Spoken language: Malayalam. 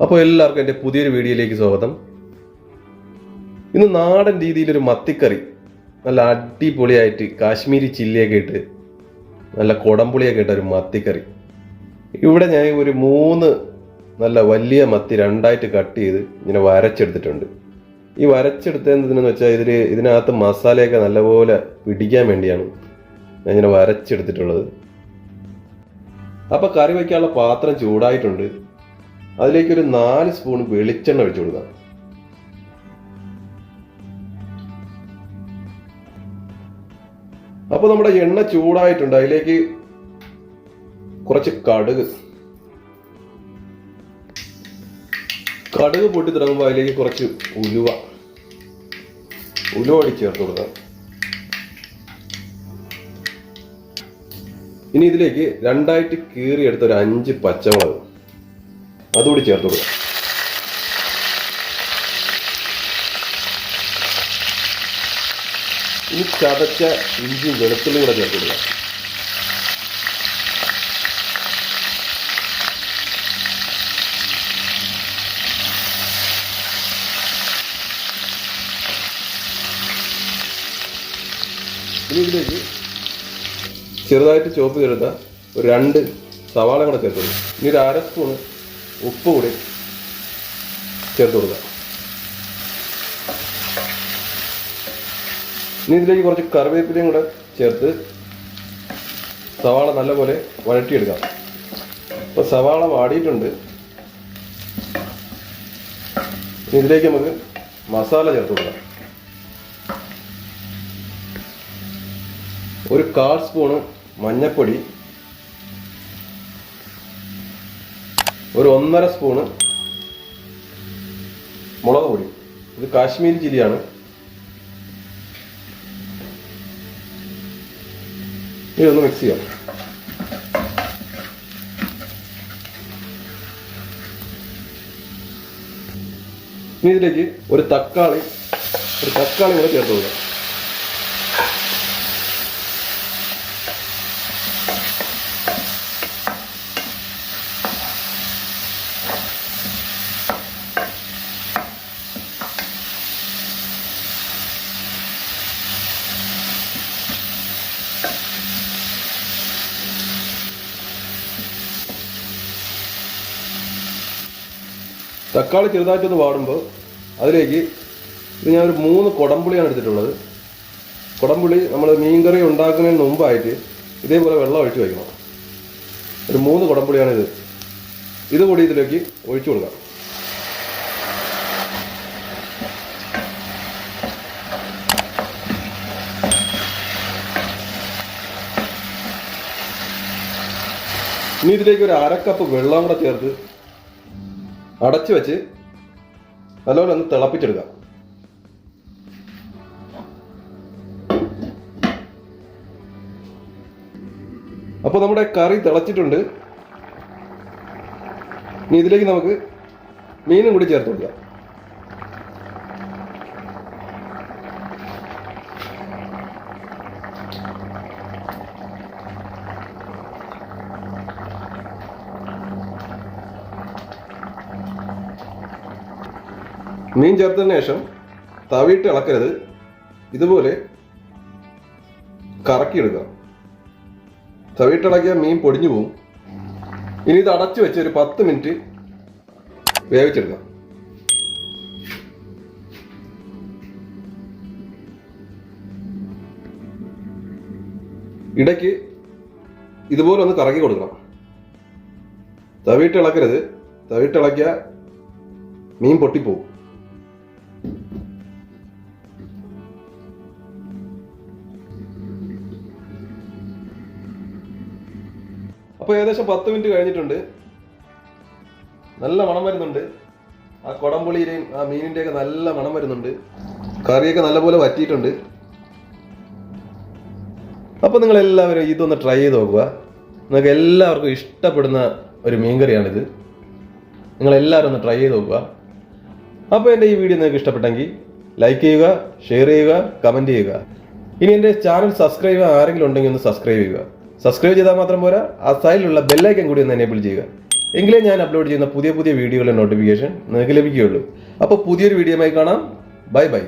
അപ്പോൾ എല്ലാവർക്കും എൻ്റെ പുതിയൊരു വീഡിയോയിലേക്ക് സ്വാഗതം. ഇന്ന് നാടൻ രീതിയിലൊരു മത്തിക്കറി, നല്ല അടിപൊളിയായിട്ട് കാശ്മീരി ചില്ലിയൊക്കെ ഇട്ട് നല്ല കുടംപുളിയൊക്കെ ഇട്ട ഒരു മത്തിക്കറി. ഇവിടെ ഞാൻ ഒരു 3 നല്ല വലിയ മത്തി രണ്ടായിട്ട് കട്ട് ചെയ്ത് ഇങ്ങനെ വരച്ചെടുത്തിട്ടുണ്ട്. ഈ വരച്ചെടുത്തതെന്ന് വെച്ചാൽ ഇതിനകത്ത് മസാലയൊക്കെ നല്ലപോലെ പിടിക്കാൻ വേണ്ടിയാണ് ഞാൻ ഇങ്ങനെ വരച്ചെടുത്തിട്ടുള്ളത്. അപ്പോൾ കറി വയ്ക്കാനുള്ള പാത്രം ചൂടായിട്ടുണ്ട്. അതിലേക്ക് ഒരു 4 സ്പൂൺ വെളിച്ചെണ്ണ ഒഴിച്ചു കൊടുക്കാം. അപ്പോൾ നമ്മുടെ എണ്ണ ചൂടായിട്ടുണ്ട്. അതിലേക്ക് കുറച്ച് കടുക് പൊട്ടി തുടങ്ങുമ്പോൾ അതിലേക്ക് കുറച്ച് ഉലുവ അടി ചേർത്ത് കൊടുക്കാം. ഇനി ഇതിലേക്ക് രണ്ടായിട്ട് കീറിയെടുത്ത ഒരു 5 പച്ചമുളക് അതുകൂടി ചേർത്ത് കൊടുക്കാം. ഇനി ചതച്ച ഇഞ്ചിയും വെളുത്തുള്ളിയും കൂടെ ചേർത്ത് കൊടുക്കാം. ഇനി ഇതിലേക്ക് ചെറുതായിട്ട് ചോപ്പ് ചെയ്തെടുത്ത ഒരു 2 സവാള കൂടെ ചേർത്ത് കൊടുക്കും. ഇനി ഒരു 1/2 സ്പൂണ് ഉപ്പ് കൂടി ചേർത്ത് കൊടുക്കുക. ഇനി ഇതിലേക്ക് കുറച്ച് കറിവേപ്പിലയും കൂടെ ചേർത്ത് സവാള നല്ലപോലെ വഴറ്റിയെടുക്കാം. അപ്പോൾ സവാള വാടിയിട്ടുണ്ട്. ഇതിലേക്ക് നമുക്ക് മസാല ചേർത്ത് കൊടുക്കാം. ഒരു 1/4 സ്പൂണ് മഞ്ഞൾപ്പൊടി, ഒരു 1.5 സ്പൂണ് മുളക് പൊടി. ഇത് കാശ്മീരി ചില്ലിയാണ്. ഇതൊന്ന് മിക്സ് ചെയ്യാം. ഇനി ഇതിലേക്ക് ഒരു തക്കാളി കൂടെ ചേർത്ത് കൊടുക്കാം. തക്കാളി ചെറുതായിട്ടൊന്ന് വാടുമ്പോൾ അതിലേക്ക് ഞാൻ ഒരു 3 കുടംപുളിയാണ് എടുത്തിട്ടുള്ളത്. കുടംപുളി നമ്മൾ മീൻകറി ഉണ്ടാക്കുന്നതിന് മുമ്പായിട്ട് ഇതേപോലെ വെള്ളം ഒഴിച്ച് വയ്ക്കണം. ഒരു 3 കുടംപുളിയാണിത്. ഇതുകൂടി ഇതിലേക്ക് ഒഴിച്ചു കൊടുക്കാം. ഇനി ഇതിലേക്ക് ഒരു 1/2 കപ്പ് വെള്ളം കൂടെ ചേർത്ത് അടച്ചു വെച്ച് നല്ലപോലെ ഒന്ന് തിളപ്പിച്ചെടുക്കാം. അപ്പോൾ നമ്മുടെ കറി തിളച്ചിട്ടുണ്ട്. ഇനി ഇതിലേക്ക് നമുക്ക് മീനും കൂടി ചേർത്ത് കൊടുക്കാം. മീൻ ചേർത്തതിന് ശേഷം തവിയിട്ട് ഇളക്കരുത്. ഇതുപോലെ കറക്കിയെടുക്കുക. തവിയിട്ട് ഇളക്കിയാൽ മീൻ പൊടിഞ്ഞു പോകും. ഇനി ഇത് അടച്ചു വെച്ച് ഒരു 10 മിനിറ്റ് വേവിച്ചെടുക്കാം. ഇടയ്ക്ക് ഇതുപോലെ ഒന്ന് കറക്കി കൊടുക്കണം. തവിയിട്ട് ഇളക്കരുത്. തവിയിട്ട് ഇളക്കിയാൽ മീൻ പൊട്ടിപ്പോവും. അപ്പോൾ ഏകദേശം 10 മിനിറ്റ് കഴിഞ്ഞിട്ടുണ്ട്. നല്ല മണം വരുന്നുണ്ട്. ആ കുടംപുളിയുടെയും ആ മീനിൻ്റെയൊക്കെ നല്ല മണം വരുന്നുണ്ട്. കറിയൊക്കെ നല്ലപോലെ വറ്റിയിട്ടുണ്ട്. അപ്പോൾ നിങ്ങളെല്ലാവരും ഇതൊന്ന് ട്രൈ ചെയ്ത് നോക്കുക. നിങ്ങൾക്ക് എല്ലാവർക്കും ഇഷ്ടപ്പെടുന്ന ഒരു മീൻകറിയാണിത്. നിങ്ങളെല്ലാവരും ഒന്ന് ട്രൈ ചെയ്ത് നോക്കുക. അപ്പോൾ എൻ്റെ ഈ വീഡിയോ നിങ്ങൾക്ക് ഇഷ്ടപ്പെട്ടെങ്കിൽ ലൈക്ക് ചെയ്യുക, ഷെയർ ചെയ്യുക, കമൻറ്റ് ചെയ്യുക. ഇനി എൻ്റെ ചാനൽ സബ്സ്ക്രൈബ് ചെയ്യാൻ ആരെങ്കിലും ഉണ്ടെങ്കിൽ ഒന്ന് സബ്സ്ക്രൈബ് ചെയ്യുക. സബ്സ്ക്രൈബ് ചെയ്താൽ മാത്രം പോരാ, ആ സൈഡിലുള്ള ബെല്ലൈക്കൻ കൂടി ഒന്ന് എനേബിൾ ചെയ്യുക. എങ്കിലേ ഞാൻ അപ്ലോഡ് ചെയ്യുന്ന പുതിയ പുതിയ വീഡിയോകളുടെ നോട്ടിഫിക്കേഷൻ നിങ്ങൾക്ക് ലഭിക്കുകയുള്ളൂ. അപ്പോൾ പുതിയൊരു വീഡിയോയുമായി കാണാം. Bye bye.